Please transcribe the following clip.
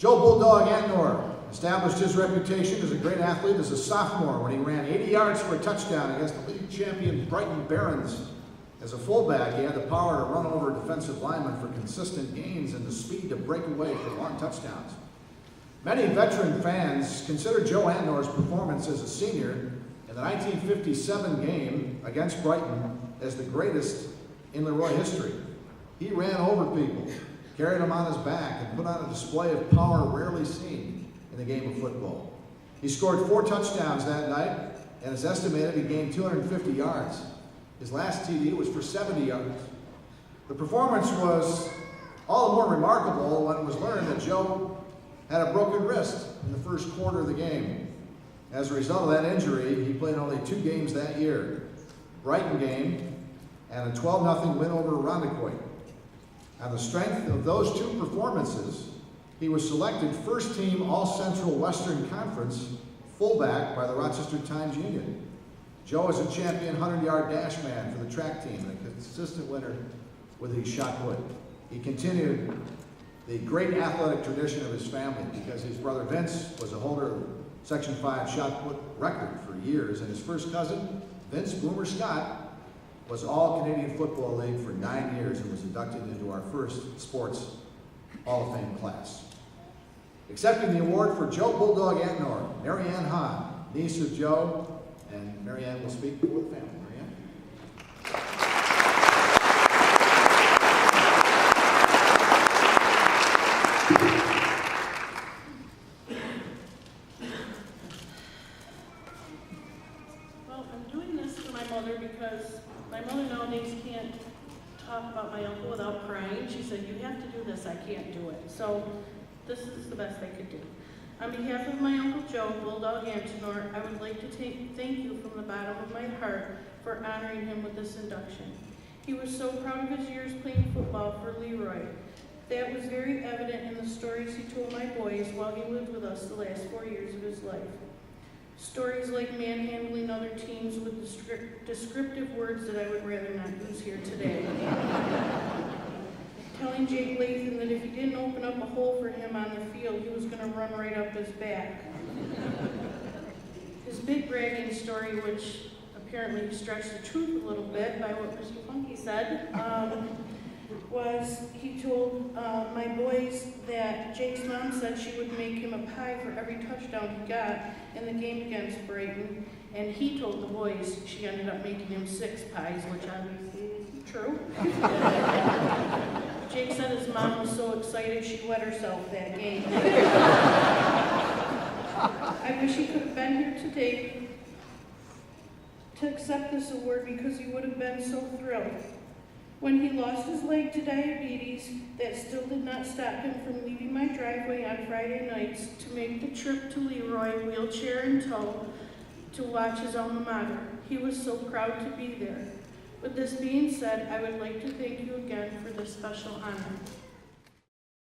Joe Bulldog Antinore established his reputation as a great athlete as a sophomore when he ran 80 yards for a touchdown against the league champion Brighton Barons. As a fullback, he had the power to run over defensive linemen for consistent gains and the speed to break away for long touchdowns. Many veteran fans consider Joe Antinore's performance as a senior in the 1957 game against Brighton as the greatest in LeRoy history. He ran over people, carried them on his back, and put on a display of power rarely seen in the game of football. He scored 4 touchdowns that night, and it's estimated he gained 250 yards. His last TD was for 70 yards. The performance was all the more remarkable when it was learned that Joe had a broken wrist in the first quarter of the game. As a result of that injury, he played only 2 games that year, Brighton game and a 12-0 win over Rondequoit. On the strength of those 2 performances, he was selected first team All-Central Western Conference fullback by the Rochester Times-Union. Joe is a champion 100-yard dash man for the track team and a consistent winner with his shot put. He continued the great athletic tradition of his family because his brother Vince was a holder of Section 5 shot put record for years, and his first cousin, Vince Boomer Scott, was All-Canadian Football League for 9 years and was inducted into our first Sports Hall of Fame class. Accepting the award for Joe Bulldog Antinore, Maryann Hann, niece of Joe, and Maryann will speak for the family. Well, I'm doing this for my mother because my mother nowadays can't talk about my uncle without crying. She said, "You have to do this, I can't do it." So this is the best I could do. On behalf of my Uncle Joe, Bulldog Antinore, I would like to thank you from the bottom of my heart for honoring him with this induction. He was so proud of his years playing football for LeRoy. That was very evident in the stories he told my boys while he lived with us the last 4 years of his life. Stories like manhandling other teams with descriptive words that I would rather not use here today. Telling Jake Lathan that if he didn't open up a hole for him on the field, he was going to run right up his back. His big bragging story, which apparently stretched the truth a little bit by what Mr. Funky said, was he told my boys that Jake's mom said she would make him a pie for every touchdown he got in the game against Brighton, and he told the boys she ended up making him 6 pies, which obviously isn't true. Jake said his mom was so excited she wet herself that game. I wish he could have been here today to accept this award because he would have been so thrilled. When he lost his leg to diabetes, that still did not stop him from leaving my driveway on Friday nights to make the trip to LeRoy, wheelchair in tow, to watch his alma mater. He was so proud to be there. With this being said, I would like to thank you again for this special honor.